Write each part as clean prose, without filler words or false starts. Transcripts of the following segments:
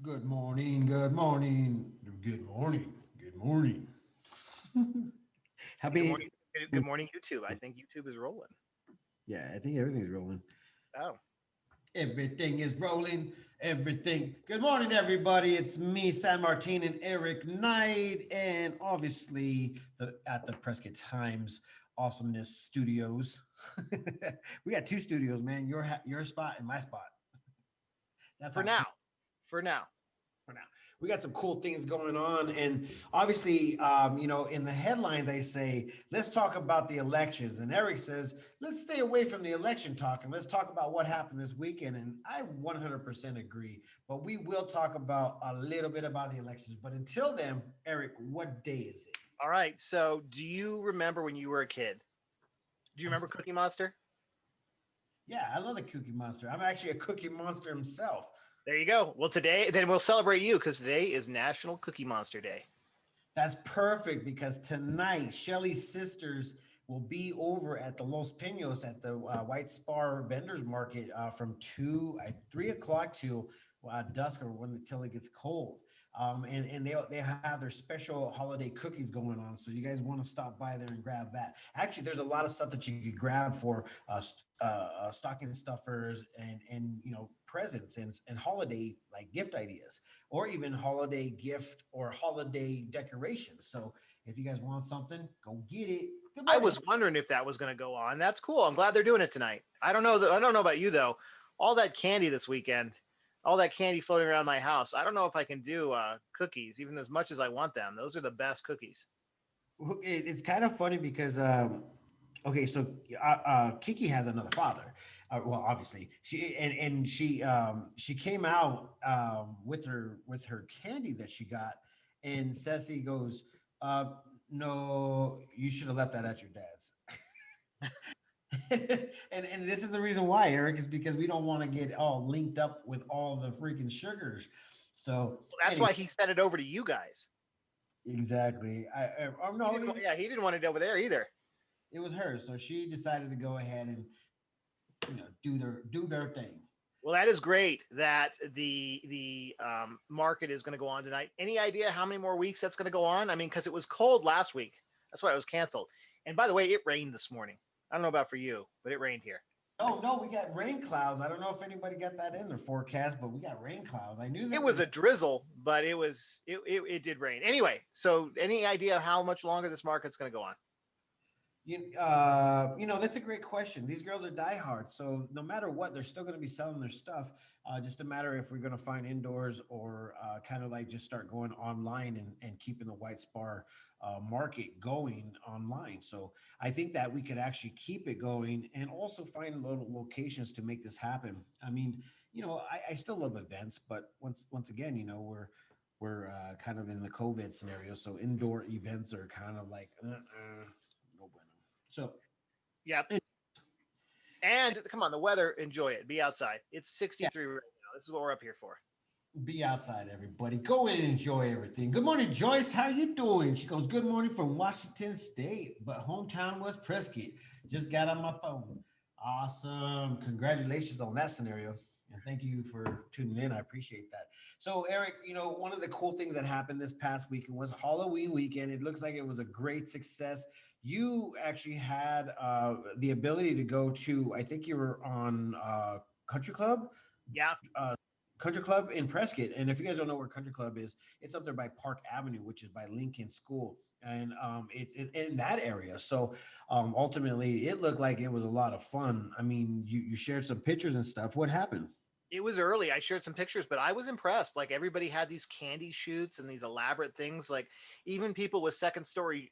Good morning, good morning, good morning, good morning. Good Happy. morning. Good morning, YouTube. I think YouTube is rolling. Yeah, I think everything's rolling. Oh, Everything is rolling. Everything. Good morning, everybody. It's me, San Martin, and Eric Knight, and obviously at the Prescott Times Awesomeness Studios. We got two studios, man. Your spot and my spot. That's for how cool. now. For now. For now. We got some cool things going on. And obviously, in the headline, they say, let's talk about the elections. And Eric says, let's stay away from the election talk and let's talk about what happened this weekend. And I 100% agree. But we will talk about a little bit about the elections. But until then, Eric, what day is it? All right. So, do you remember when you were a kid? Do you I remember still, Cookie Monster? yeah, I love the Cookie Monster. I'm actually a Cookie Monster himself. There you go. Well, today, then we'll celebrate you because today is National Cookie Monster Day. That's perfect because tonight Shelly's sisters will be over at the Los Pinos at the White Spar Vendors Market from 3 o'clock to dusk or when until it gets cold. And they have their special holiday cookies going on. So you guys want to stop by there and grab that. Actually, there's a lot of stuff that you could grab for stocking stuffers and presents and holiday like gift ideas or even holiday gift or holiday decorations. So if you guys want something, go get it. Good I morning. was wondering if that was going to go on. That's cool. I'm glad they're doing it tonight. I don't know. I don't know about you though. All that candy this weekend, all that candy floating around my house. I don't know if I can do cookies, even as much as I want them. Those are the best cookies. It's kind of funny because okay, so Kiki has another father. Well, obviously and she came out with her candy that she got, and Ceci goes, "No, you should have left that at your dad's." and this is the reason why, Eric, is because we don't want to get all linked up with all the freaking sugars. So Well, that's anyway, why he sent it over to you guys. exactly. He No, didn't. Yeah, he didn't want it over there either. it was her. So she decided to go ahead and do their thing. Well, that is great that the market is going to go on tonight. Any idea how many more weeks that's going to go on? I mean, because it was cold last week. That's why it was canceled. And by the way, it rained this morning. I don't know about for you, but it rained here. Oh no, we got rain clouds. I don't know if anybody got that in their forecast, but we got rain clouds. I knew It there was was. a drizzle, but it did rain. Anyway, so any idea how much longer this market's going to go on? That's a great question. These girls are diehards, so no matter what, they're still going to be selling their stuff. Just a matter if we're going to find indoors or kind of like just start going online and keeping the White Spar market going online. So I think that we could actually keep it going and also find little locations to make this happen. I mean, I still love events, but once again, we're kind of in the COVID scenario, so indoor events are kind of like no bueno. So, Yep. And come on, the weather, enjoy it. Be outside. It's 63 right now. This is what we're up here for. be outside, everybody. Go in and enjoy everything. Good morning, Joyce. How you doing? She goes, good morning from Washington State, but hometown was Prescott. Just got on my phone. Awesome. Congratulations on that scenario. And thank you for tuning in. I appreciate that. So, Eric, one of the cool things that happened this past weekend was Halloween weekend. It looks like it was a great success. You actually had the ability to go to, I think you were on Country Club. Yeah. Country Club in Prescott. And if you guys don't know where Country Club is, it's up there by Park Avenue, which is by Lincoln School. And it's in that area. So ultimately, it looked like it was a lot of fun. I mean, you shared some pictures and stuff. What happened? It was early. I shared some pictures, but I was impressed. Like everybody had these candy shoots and these elaborate things. Like even people with second story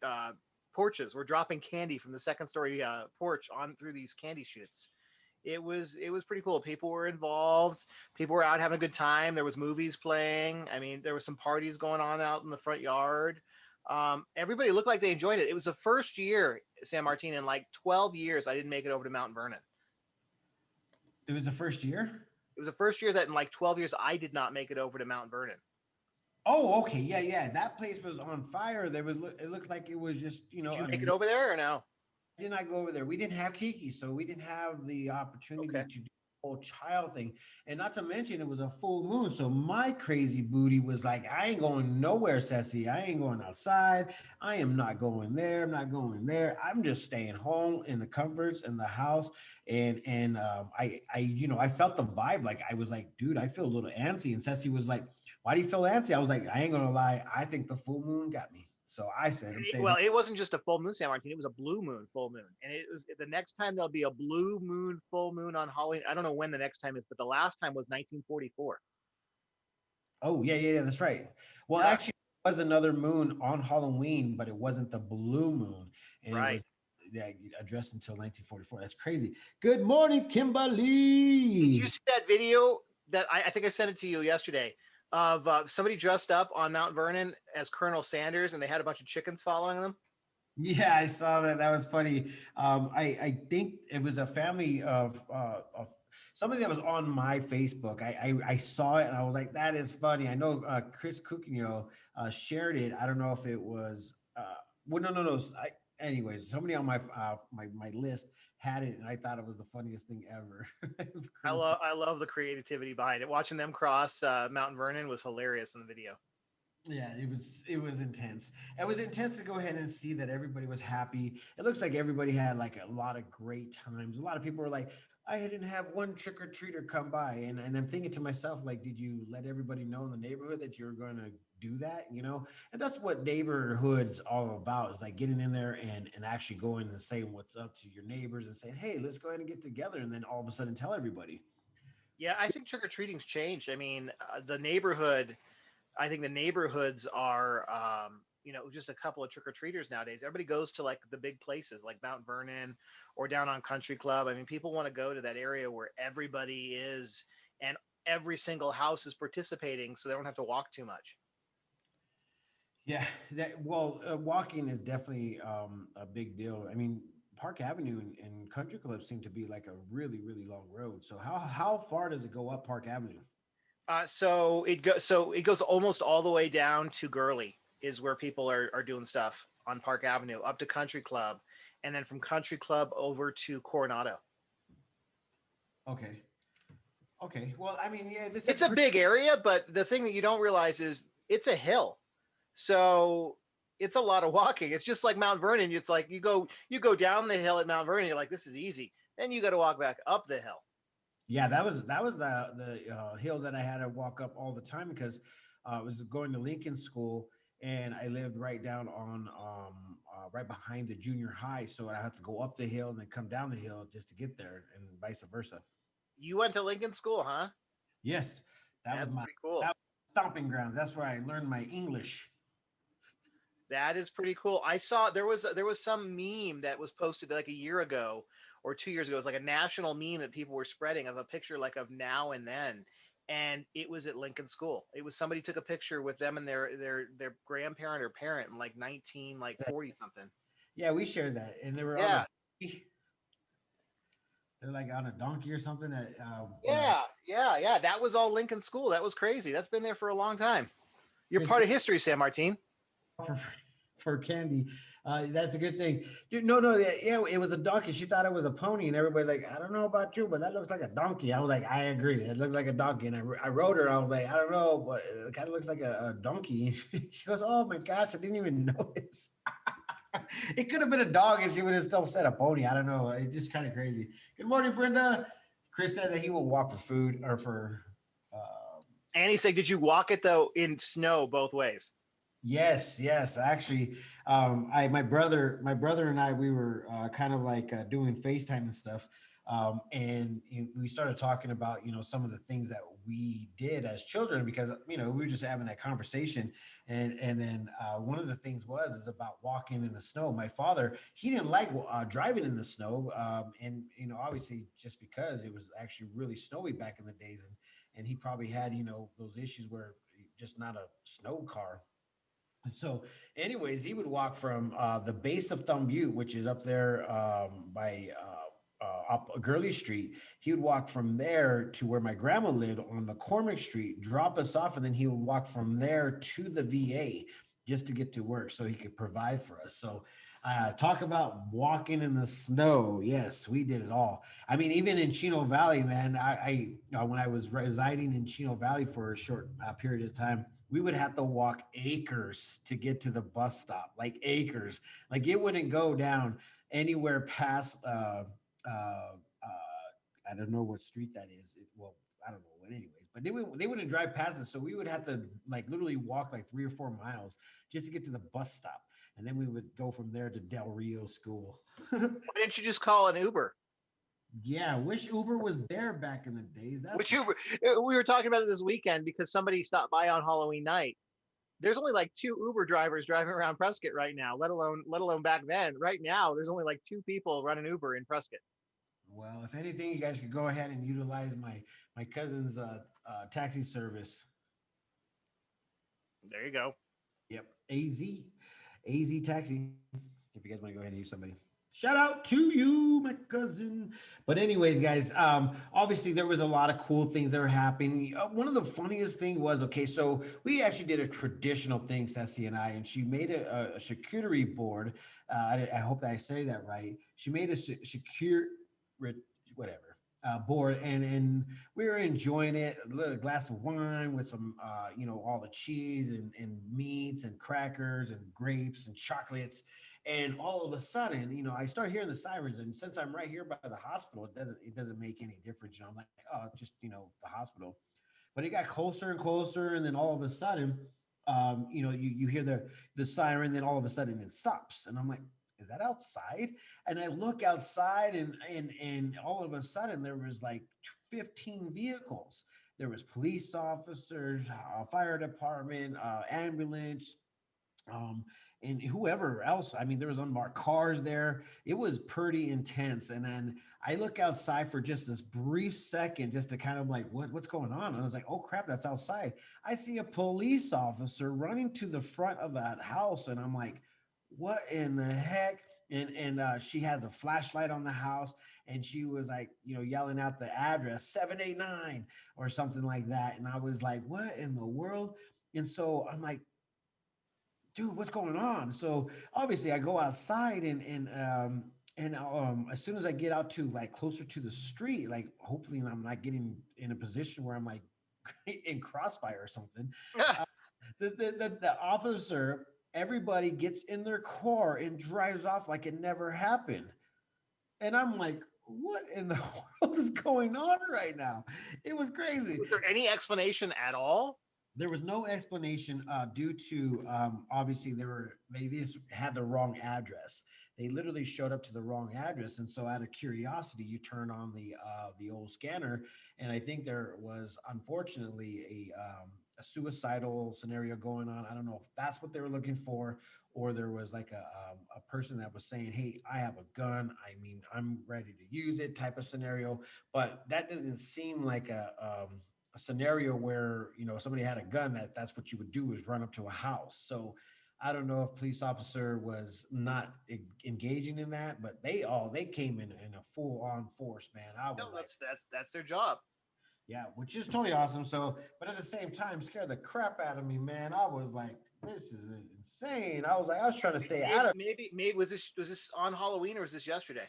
porches were dropping candy from the second story porch on through these candy shoots. It was pretty cool. People were involved. People were out having a good time. There was movies playing. I mean, there was some parties going on out in the front yard. Everybody looked like they enjoyed it. It was the first year, San Martin, in like 12 years, I didn't make it over to Mount Vernon. It was the first year? It was the first year that in like 12 years, I did not make it over to Mount Vernon. Oh, okay. Yeah, yeah. That place was on fire. It looked like it was just, Did you make it over there or no? did not go over there. We didn't have Kiki, so we didn't have the opportunity Okay. to do whole child thing. And not to mention it was a full moon. So my crazy booty was like, I ain't going nowhere, Sassy. I ain't going outside. I am not going there. I'm not going there. I'm just staying home in the comforts in the house. I felt the vibe. Like I was like, dude, I feel a little antsy. And Sassy was like, why do you feel antsy? I was like, I ain't gonna lie. I think the full moon got me. So I said, I'm staying home. Well, it wasn't just a full moon, San Martin. It was a blue moon, full moon, and it was the next time there'll be a blue moon, full moon on Halloween. I don't know when the next time is, but the last time was 1944. Oh, yeah, yeah, yeah, that's right. Well, Yeah, actually, it was another moon on Halloween, but it wasn't the blue moon, and it right. was yeah, addressed until 1944. That's crazy. Good morning, Did you Kimberly. see that video that I think I sent it to you yesterday of somebody dressed up on Mount Vernon as Colonel Sanders, and they had a bunch of chickens following them? Yeah, I saw that. That was funny. I think it was a family of somebody that was on my Facebook. I saw it and I was like, that is funny. I know Chris Cucino shared it. I don't know if it was well, no. Anyways, somebody on my list had it, and I thought it was the funniest thing ever. Colonel I love the creativity behind it. Watching them cross Mount Vernon was hilarious in the video. Yeah, it was intense. It was intense to go ahead and see that everybody was happy. It looks like everybody had like a lot of great times. A lot of people were like, I didn't have one trick or treater come by. And I'm thinking to myself, like, did you let everybody know in the neighborhood that you're gonna do that? And that's what neighborhood's all about, is like getting in there and actually going and saying what's up to your neighbors and saying, hey, let's go ahead and get together, and then all of a sudden tell everybody. Yeah, I think trick or treating's changed. I mean, the neighborhood. I think the neighborhoods are, just a couple of trick or treaters nowadays. Everybody goes to like the big places like Mount Vernon or down on Country Club. I mean, people want to go to that area where everybody is and every single house is participating, so they don't have to walk too much. Yeah, walking is definitely a big deal. I mean, Park Avenue and Country Club seem to be like a really, really long road. So how far does it go up Park Avenue? So it goes almost all the way down to Gurley is where people are doing stuff on Park Avenue up to Country Club, and then from Country Club over to Coronado. Okay, okay. Well, I mean, yeah, this is It's a pretty. big area, but the thing that you don't realize is it's a hill. So it's a lot of walking. It's just like Mount Vernon. It's like you go down the hill at Mount Vernon, you're like, this is easy. Then you got to walk back up the hill. Yeah, that was the hill that I had to walk up all the time because I was going to Lincoln School, and I lived right down on right behind the junior high, so I had to go up the hill and then come down the hill just to get there, and vice versa. You went to Lincoln School, huh? Yes, that was That's my pretty cool. that was stomping grounds. That's where I learned my English. That is pretty cool. I saw there was some meme that was posted like a year ago or 2 years ago. It was like a national meme that people were spreading of a picture like of now and then, and it was at Lincoln School. It was somebody took a picture with them and their grandparent or parent in like 40 something. Yeah, we shared that, and they were on Yeah, a they're like on a donkey or something that yeah. That was all Lincoln School. That was crazy. That's been there for a long time. You're Chris part of history, San Martin. for for candy. That's a good thing, dude. No, no, yeah, yeah, it was a donkey. She thought it was a pony, and everybody's like, I don't know about you, but that looks like a donkey. I was like, I agree, it looks like a donkey. And I wrote her. I was like, I don't know, but it kind of looks like a donkey. She goes, oh my gosh, I didn't even notice. It could have been a dog, and she would have still said a pony. I don't know. It's just kind of crazy. Good morning, Brenda. Chris said that he will walk for food or for. And he said, did you walk it though in snow both ways? Yes, yes. Actually, my brother and I, we were kind of like doing FaceTime and stuff, and we started talking about some of the things that we did as children because we were just having that conversation, and then one of the things is about walking in the snow. My father, he didn't like driving in the snow, and obviously just because it was actually really snowy back in the days, and he probably had those issues where just not a snow car. So, anyways, he would walk from the base of Thumb Butte, which is up there by up Gurley Street. He would walk from there to where my grandma lived on McCormick Street, drop us off, and then he would walk from there to the VA just to get to work so he could provide for us. So, Talk about walking in the snow. Yes, we did it all. I mean, even in Chino Valley, man, when I was residing in Chino Valley for a short period of time, we would have to walk acres to get to the bus stop, like acres. Like it wouldn't go down anywhere past, I don't know what street that is. Well, I don't know what, anyways, but they wouldn't drive past it, so we would have to like literally walk like 3 or 4 miles just to get to the bus stop, and then we would go from there to Del Rio School. Why didn't you just call an Uber? Yeah, wish Uber was there back in the days. That's Which for Uber? We were talking about it this weekend because somebody stopped by on Halloween night. There's only like two Uber drivers driving around Prescott right now, let alone back then. Right now, there's only like two people running Uber in Prescott. well. If anything, you guys could go ahead and utilize my cousin's taxi service. There you go. Yep, AZ Taxi. If you guys want to go ahead and use somebody. Shout out to you, my cousin. But anyways, guys, obviously there was a lot of cool things that were happening. One of the funniest thing was, okay, so we actually did a traditional thing, Ceci and she made a charcuterie board. I hope that I say that right. She made a secure, whatever, board, and we were enjoying it. A little glass of wine with some, all the cheese and meats and crackers and grapes and chocolates. And all of a sudden, I start hearing the sirens, and since I'm right here by the hospital, it doesn't make any difference. I'm like, oh, it's just the hospital. But it got closer and closer, and then all of a sudden, you hear the siren, then all of a sudden it stops, and I'm like, is that outside? And I look outside, and all of a sudden there was like 15 vehicles. There was police officers, fire department, ambulance, um, and whoever else. I mean, there was unmarked cars there. It was pretty intense. And then I look outside for just this brief second, just to kind of like, what's going on? And I was like, oh crap, that's outside. I see a police officer running to the front of that house, and I'm like, what in the heck? And she has a flashlight on the house, and she was like, yelling out the address 789 or something like that. And I was like, what in the world? And so I'm like, dude, what's going on? So obviously I go outside, and as soon as I get out to like closer to the street, like hopefully I'm not getting in a position where I'm like in crossfire or something. Uh, the officer, everybody gets in their car and drives off like it never happened. And I'm like, what in the world is going on right now? It was crazy. Was there any explanation at all? There was no explanation due to obviously they just had the wrong address. They literally showed up to the wrong address, and so out of curiosity, you turn on the old scanner, and I think there was unfortunately a suicidal scenario going on. I don't know if that's what they were looking for, or there was like a person that was saying, "Hey, I have a gun. I mean, I'm ready to use it," type of scenario. But that didn't seem like a scenario where somebody had a gun, that's what you would do, is run up to a house. So I don't know if police officer was not engaging in that, but they came in a full on force, man. I was No, like, that's their job. yeah, which is totally awesome. So, but at the same time, scared the crap out of me, man. I was like, this is insane. I was trying to stay out of Maybe was this on Halloween or was this yesterday?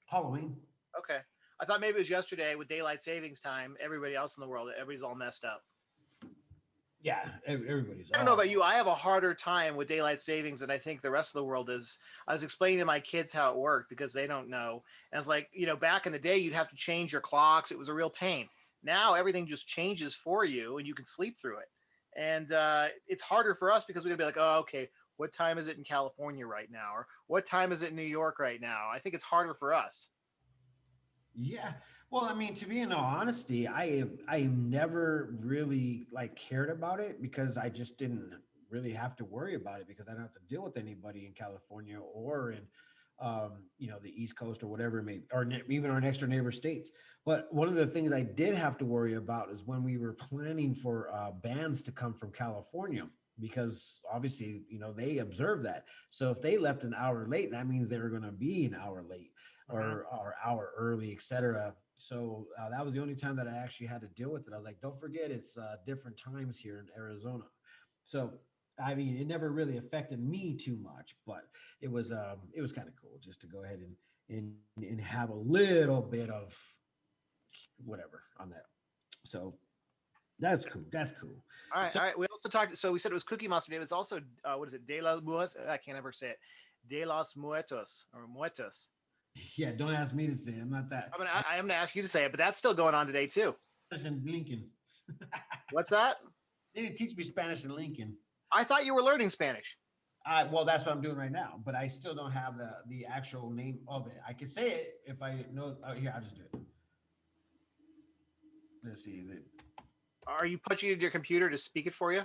Halloween. Okay, I thought maybe it was yesterday with daylight savings time. Everybody else in the world, everybody's all messed up. Yeah, everybody's I don't know about you. I have a harder time with daylight savings than I think the rest of the world is. I was explaining to my kids how it worked because they don't know. And it's like, back in the day, you'd have to change your clocks. It was a real pain. Now everything just changes for you and you can sleep through it. And it's harder for us because we're going to be like, oh, okay, what time is it in California right now? Or what time is it in New York right now? I think it's harder for us. Yeah. Well, I mean, to be in all honesty, I have never really like cared about it because I just didn't really have to worry about it because I don't have to deal with anybody in California or in the East Coast or whatever it may, or even our next door neighbor states. But one of the things I did have to worry about is when we were planning for bands to come from California, because obviously they observed that. So if they left an hour late, that means they were going to be an hour late Mhm. or hour early, etc. So that was the only time that I actually had to deal with it. I was like, don't forget, it's different times here in Arizona. So I mean, it never really affected me too much, but it was kind of cool just to go ahead and have a little bit of whatever on that. So that's cool. That's cool. All right, So all right. We also talked. So we said it was Cookie Monster Day. It was also what is it? De los Muertos. I can't ever say it. De los Muertos or Muertos. yeah, don't ask me to say. I'm not that. I'm gonna ask you to say it, but that's still going on today too. Spanish in Lincoln. What's that? They didn't teach me Spanish in Lincoln. I thought you were learning Spanish. Well, that's what I'm doing right now, but I still don't have the actual name of it. I could say it if I know. Oh, here, I'll just do it. Let's see. Are you punching into your computer to speak it for you?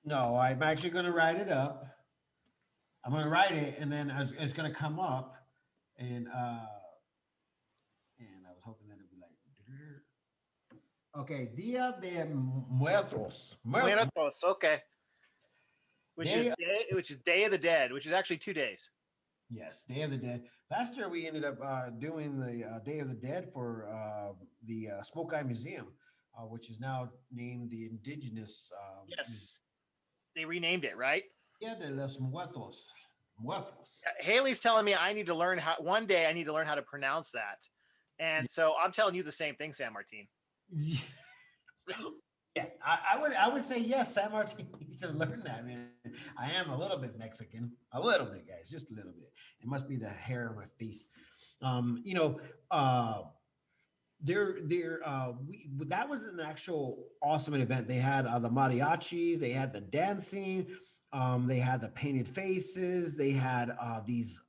No, I'm actually going to write it up. I'm going to write it, and then it's going to come up, and I was hoping that it'd be like, okay, Dia de Muertos. Muertos. Okay. Day, Which is Day of the Dead, which is actually 2 days. yes, Day of the Dead. Last year we ended up doing the Day of the Dead for the Smoke Eye Museum, which is now named the Indigenous. Yes, they renamed it, right? Dia de los Muertos. Muertos. Haley's telling me I need to learn how. One day I need to learn how to pronounce that, and so I'm telling you the same thing, San Martin. Yeah. Yeah, I would say yes. San Martin needs to learn that, man. I am a little bit Mexican, a little bit, guys, just a little bit. It must be the hair on my face. You know, that was an actual awesome event. They had the mariachis, they had the dancing, they had the painted faces, they had these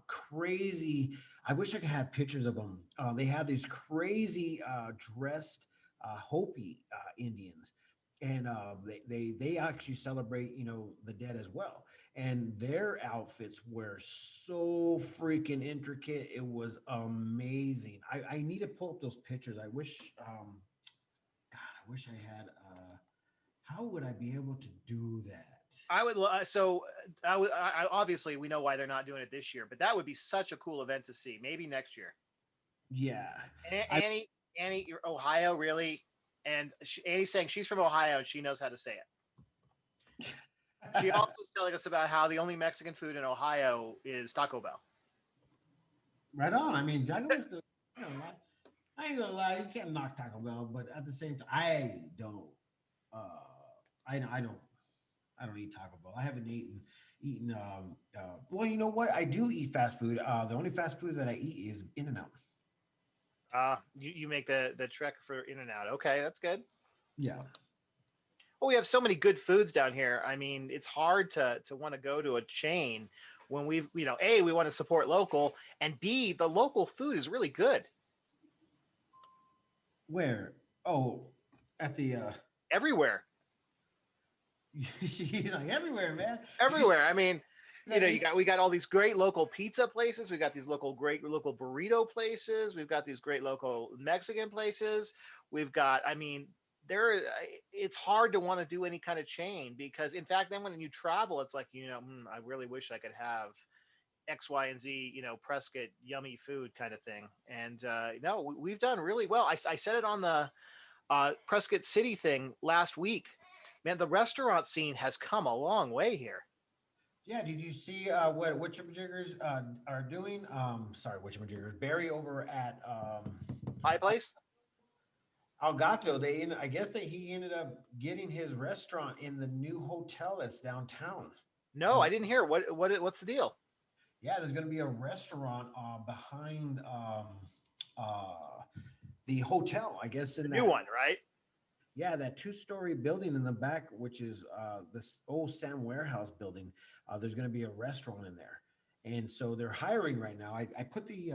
crazy. I wish I could have pictures of them. They had these crazy dressed Hopi Indians, and they actually celebrate the dead as well. And their outfits were so freaking intricate. It was amazing. I need to pull up those pictures. I wish, God, I wish I had. How would I be able to do that? I would. Obviously, we know why they're not doing it this year, but that would be such a cool event to see. Maybe next year. Yeah, Annie, you're Ohio, really? And Annie's saying she's from Ohio and she knows how to say it. She also was telling us about how the only Mexican food in Ohio is Taco Bell. Right on. I mean, Taco Bell's still, I ain't gonna lie, you can't knock Taco Bell, but at the same time, I don't. I don't eat Taco Bell. I haven't eaten. Well, you know what? I do eat fast food. The only fast food that I eat is In-N-Out. You make the trek for In-N-Out. Okay, that's good. Yeah. Well, we have so many good foods down here. I mean, it's hard to want to go to a chain when A, we want to support local, and B, the local food is really good. Where? Oh, at the everywhere. He's like everywhere, man. Everywhere. I mean, we got all these great local pizza places. We got these great local burrito places. We've got these great local Mexican places. We've got, I mean, it's hard to want to do any kind of chain because, in fact, then when you travel, it's like, I really wish I could have X, Y, and Z, Prescott yummy food kind of thing. And no, we've done really well. I said it on the Prescott City thing last week. Man, the restaurant scene has come a long way here. Yeah, did you see what Witchamajiggers are doing? Sorry, Witchamajiggers. Barry over at Pie Place? Algato. I guess he ended up getting his restaurant in the new hotel that's downtown. No, I didn't hear. What's the deal? Yeah, there's going to be a restaurant behind the hotel, I guess. In the new one, right? Yeah, that 2-story building in the back, which is this old Sam Warehouse building. There's going to be a restaurant in there, and so they're hiring right now. I put the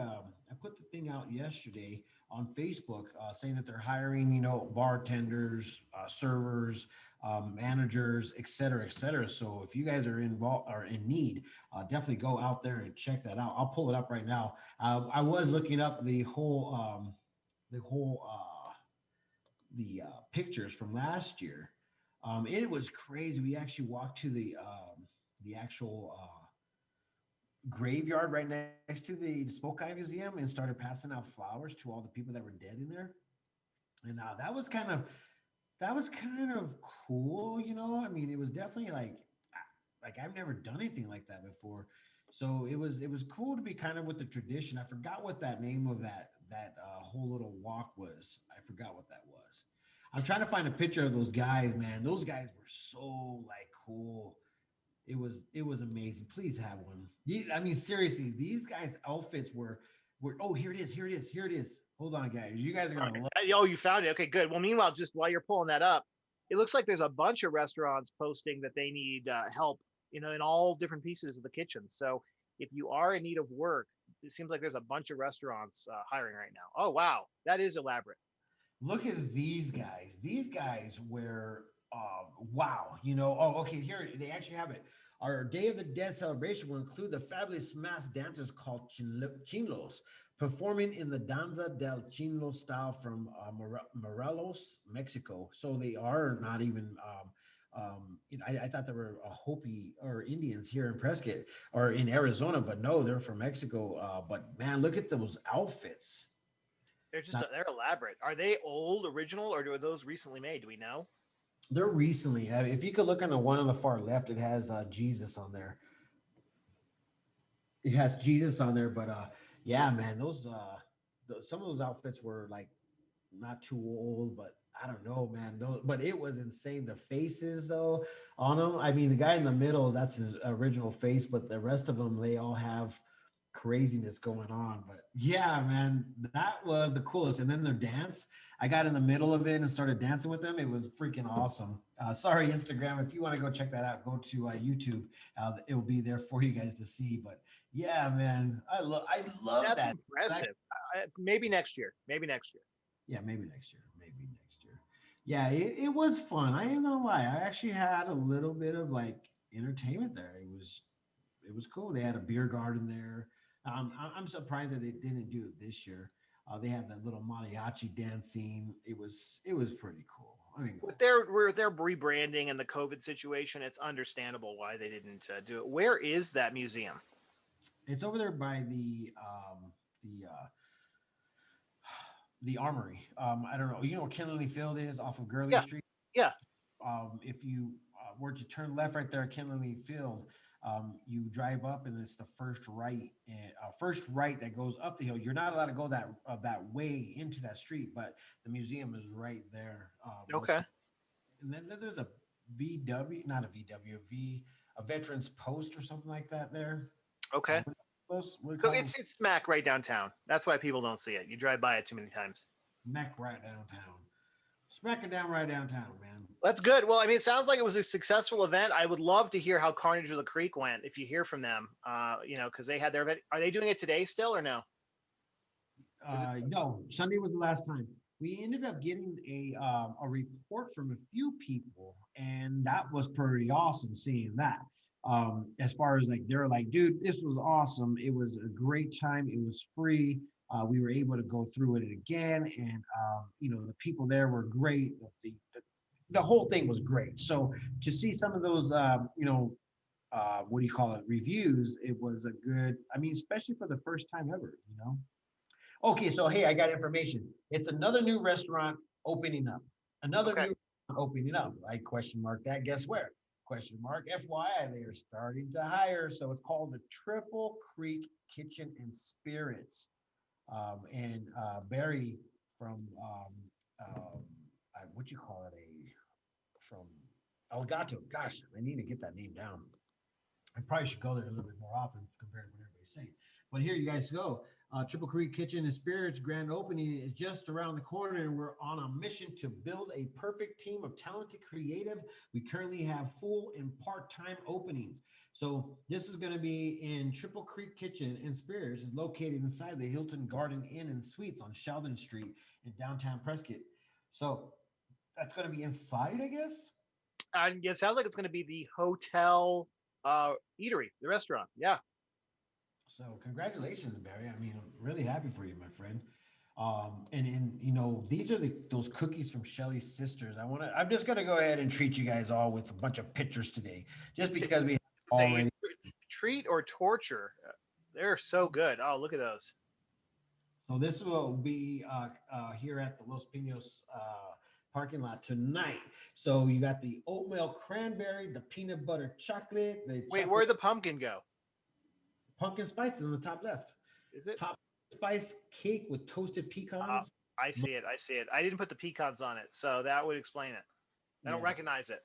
thing out yesterday on Facebook saying that they're hiring, bartenders, servers, managers, et cetera, et cetera. So if you guys are involved or in need, definitely go out there and check that out. I'll pull it up right now. I was looking up the pictures from last year. It was crazy. We actually walked to the actual graveyard right next to the Smoke Eye Museum and started passing out flowers to all the people that were dead in there. And that was kind of that was kind of cool, you know. I mean, it was definitely like I've never done anything like that before. So it was cool to be kind of with the tradition. I forgot what that name of that whole little walk was. I forgot what that was. I'm trying to find a picture of those guys, man. Those guys were so like cool. It was amazing. Please have one. I mean, seriously, these guys' outfits were. Oh, here it is. Here it is. Here it is. Hold on, guys. You guys are All gonna love. right. Oh, you found it. Okay, good. Well, meanwhile, just while you're pulling that up, it looks like there's a bunch of restaurants posting that they need help, in all different pieces of the kitchen. So if you are in need of work, it seems like there's a bunch of restaurants hiring right now. Oh, wow. That is elaborate. Look at these guys. These guys were wow. You know, oh, okay, here they actually have it. Our Day of the Dead celebration will include the fabulous masked dancers called Chinlos, performing in the Danza del Chinlo style from Morelos, Mexico. So they are not even I thought they were Hopi or Indians here in Prescott or in Arizona, but no, they're from Mexico. But man, look at those outfits. They're elaborate. Are they old, original, or are those recently made? Do we know? They're recently. If you could look on the one on the far left, it has Jesus on there. It has Jesus on there, but yeah, man, some of those outfits were like not too old, but I don't know, man. But it was insane. The faces though on them. I mean, the guy in the middle, that's his original face, but the rest of them, they all have craziness going on. But yeah, man, that was the coolest. And then their dance, I got in the middle of it and started dancing with them. It was freaking awesome. Sorry, Instagram. If you want to go check that out, go to YouTube. It will be there for you guys to see. But yeah, man, I love That's that. impressive. Maybe next year. Maybe next year. Yeah, maybe next year. Maybe next year. Yeah, it was fun. I ain't gonna lie. I actually had a little bit of like entertainment there. It was cool. They had a beer garden there. I'm surprised that they didn't do it this year. They had that little mariachi dancing. It was pretty cool. I mean, With their rebranding and the COVID situation, it's understandable why they didn't do it. Where is that museum? it's over there by the armory. I don't know. You know where Kinley Field is off of Gurley Yeah, Street. yeah. If you were to turn left right there at Kinley Field, you drive up and it's the first right that goes up the hill. You're not allowed to go that way into that street, but the museum is right there. Okay. And then there's a VW, not a VW, a Veterans Post or something like that there. Okay. What do you So call them? it's smack right downtown. That's why people don't see it. You drive by it too many times. Smack right downtown. Smack it down right downtown, man. That's good. Well, I mean, it sounds like it was a successful event. I would love to hear how Carnage of the Creek went. If you hear from them, because they had their event. Are they doing it today still or no? Is it No, Sunday was the last time. We ended up getting a report from a few people, and that was pretty awesome seeing that. As far as like they're like, dude, this was awesome. It was a great time. It was free. We were able to go through it again, and the people there were great. The whole thing was great. So to see some of those, what do you call it, reviews, it was a good. I mean, especially for the first time ever. Okay, so hey, I got information. It's another new restaurant opening up. Another okay? new restaurant opening up. I question mark that. Guess where? Question mark. FYI, they are starting to hire. So it's called the Triple Creek Kitchen and Spirits. And Barry from what you call it, from Elgato. Gosh, I need to get that name down. I probably should go there a little bit more often compared to what everybody's saying. But here you guys go. Triple Creek Kitchen and Spirits grand opening is just around the corner, and we're on a mission to build a perfect team of talented creative. We currently have full and part-time openings. So this is going to be in Triple Creek Kitchen and Spirits, is located inside the Hilton Garden Inn and Suites on Sheldon Street in downtown Prescott. So that's going to be inside, I guess. And it sounds like it's going to be the hotel eatery, the restaurant. Yeah. So congratulations, Barry. I mean, I'm really happy for you, my friend. And these are those cookies from Shelly's sisters. I'm just gonna go ahead and treat you guys all with a bunch of pictures today, just because we Say already. treat or torture. They're so good. Oh, look at those. So this will be here at the Los Pinos parking lot tonight. So you got the oatmeal cranberry, the peanut butter chocolate, the Wait, chocolate where'd the pumpkin go? pumpkin spice on the top left. Is it? Top spice cake with toasted Uh, pecans. I see it. I see it. I didn't put the pecans on it, so that would explain it. I don't Yeah. recognize it.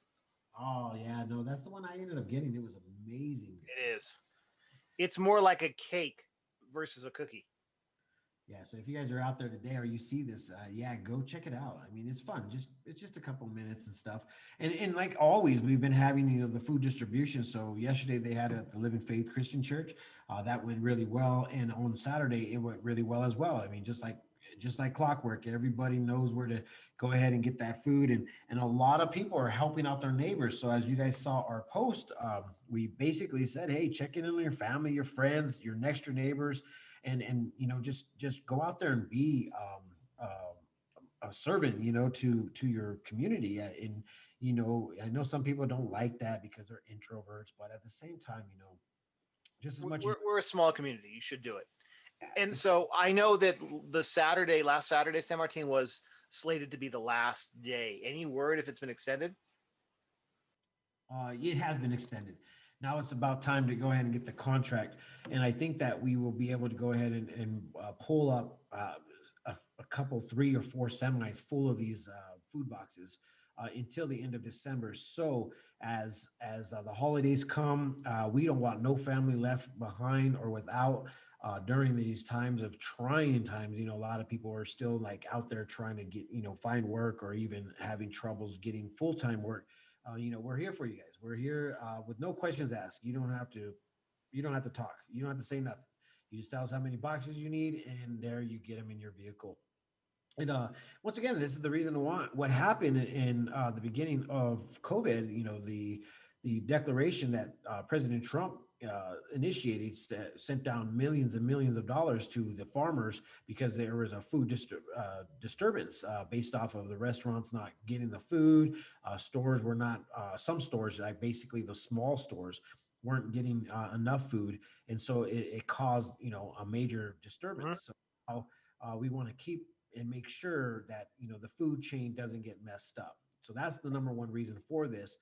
Oh yeah, no, that's the one I ended up getting. It was amazing, It guys. is. It's more like a cake versus a cookie. Yeah, so if you guys are out there today or you see this, yeah, go check it out. I mean, it's fun. Just it's just a couple minutes and stuff. And like always, we've been having the food distribution. So yesterday they had it at the Living Faith Christian Church. That went really well, and on Saturday it went really well as well. I mean, just like clockwork, everybody knows where to go ahead and get that food, and a lot of people are helping out their neighbors. So as you guys saw our post, we basically said, hey, check in on your family, your friends, your next door neighbors, and just go out there and be a servant, to your community. And I know some people don't like that because they're introverts, but at the same time, just as much as We're a small community. You should do it. And so I know that last Saturday, San Martin was slated to be the last day. Any word if it's been extended? it has been extended. Now it's about time to go ahead and get the contract, and I think that we will be able to go ahead and pull up a couple, 3 or 4 semis full of these food boxes until the end of December. So as the holidays come, we don't want no family left behind or without. During these times of trying times, a lot of people are still like out there trying to get, find work or even having troubles getting full-time work. We're here for you guys. We're here with no questions asked. You don't have to talk. You don't have to say nothing. You just tell us how many boxes you need, and there you get them in your vehicle. And once again, this is the reason why what happened in the beginning of COVID. The declaration that President Trump initiated sent down millions and millions of dollars to the farmers because there was a food disturbance based off of the restaurants not getting the food. Stores were not. Some stores, like basically the small stores, weren't getting enough food, and so it caused a major Mhm. disturbance. So now, we want to keep and make sure that the food chain doesn't get messed up. So that's the number one reason for this.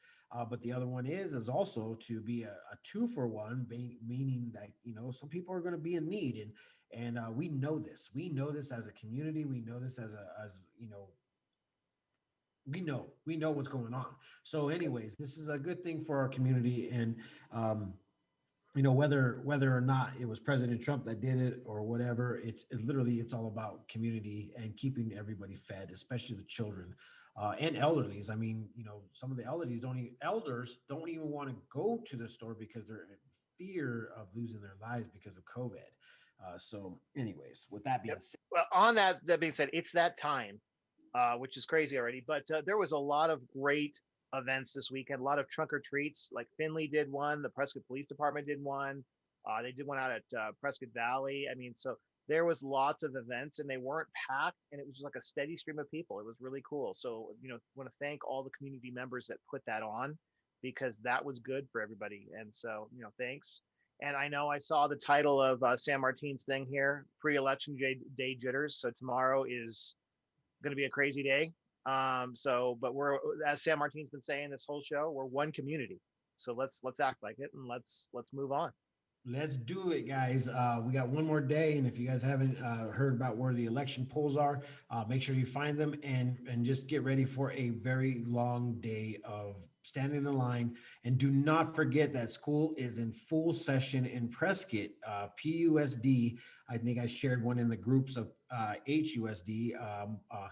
But the other one is also to be a 2-for-1, meaning that some people are going to be in need, and we know this. We know this as a community. We know this as we know what's going on. So, anyways, this is a good thing for our community, and um, whether or not it was President Trump that did it or whatever, it's all about community and keeping everybody fed, especially the children and elderlies. I mean, some of the elders don't even want to go to the store because they're in fear of losing their lives because of COVID. So anyways, with that Yep. being said, Well, on that being said, it's that time, which is crazy already. But there was a lot of great events this weekend. A lot of trunk or treats. Like Finley did one. The Prescott Police Department did one. They did one out at Prescott Valley. I mean, so there was lots of events, and they weren't packed, and it was just like a steady stream of people. It was really cool. So want to thank all the community members that put that on because that was good for everybody. And so thanks. And I know I saw the title of San Martin's thing here, pre-election day jitters. So tomorrow is going to be a crazy day. But we're, as San Martin's been saying this whole show, we're one community. So let's act like it, and let's move on. let's do it, guys. We got one more day, and if you guys haven't heard about where the election polls are, make sure you find them and just get ready for a very long day of standing in line. And do not forget that school is in full session in Prescott. PUSD, I think I shared one in the groups of HUSD,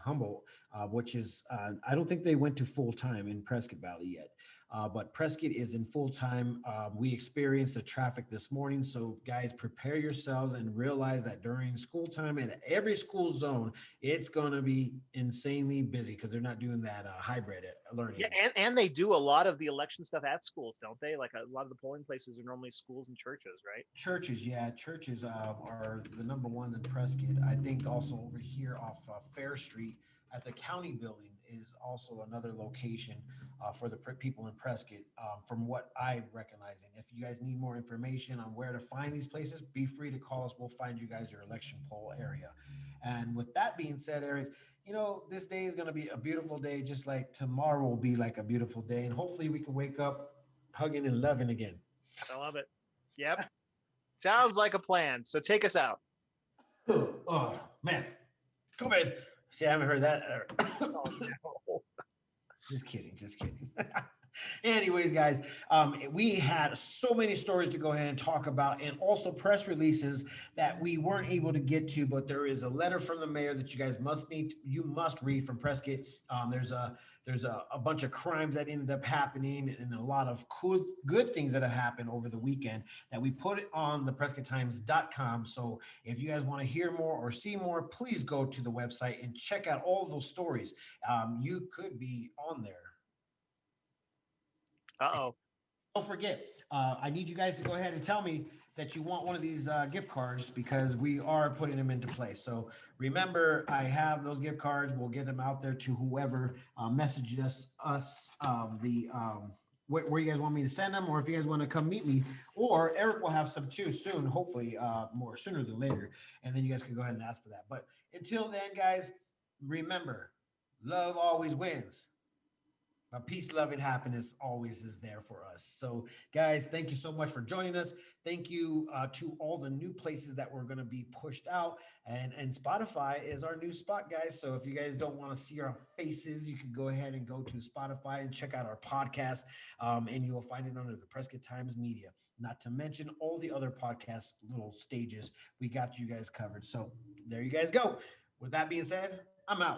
Humboldt, which is I don't think they went to full time in Prescott Valley yet. But Prescott is in full time. We experienced the traffic this morning. So, guys, prepare yourselves and realize that during school time at every school zone, it's going to be insanely busy because they're not doing that hybrid learning Yeah, anymore. and they do a lot of the election stuff at schools, don't they? Like a lot of the polling places are normally schools and churches, right? Churches, yeah, churches are the number ones in Prescott. I think also over here off Fair Street at the county building is also another location for the people in Prescott. From what I'm recognizing, if you guys need more information on where to find these places, be free to call us. We'll find you guys your election poll area. And with that being said, Eric, this day is going to be a beautiful day, just like tomorrow will be like a beautiful day. And hopefully we can wake up hugging and loving again. I love it. Yep. Sounds like a plan. So take us out. Oh, man. Come in. See, I haven't heard that. Oh no. Just kidding. Just kidding. Anyways, guys, we had so many stories to go ahead and talk about, and also press releases that we weren't able to get to. But there is a letter from the mayor that you must read from Prescott. There's a bunch of crimes that ended up happening, and a lot of cool, good things that have happened over the weekend that we put it on the PrescottTimes.com. So if you guys want to hear more or see more, please go to the website and check out all those stories. You could be on there. Uh-oh. Don't forget, I need you guys to go ahead and tell me that you want one of these gift cards because we are putting them into place. So remember, I have those gift cards. We'll get them out there to whoever messages us where you guys want me to send them, or if you guys want to come meet me, or Eric will have some too soon, hopefully more sooner than later, and then you guys can go ahead and ask for that. But until then, guys, remember, love always wins. Peace, love, and happiness always is there for us. So, guys, thank you so much for joining us. Thank you to all the new places that we're going to be pushed out. And Spotify is our new spot, guys. So, if you guys don't want to see our faces, you can go ahead and go to Spotify and check out our podcast. And you will find it under the Prescott Times Media. Not to mention all the other podcast little stages. We got you guys covered. So, there you guys go. With that being said, I'm out.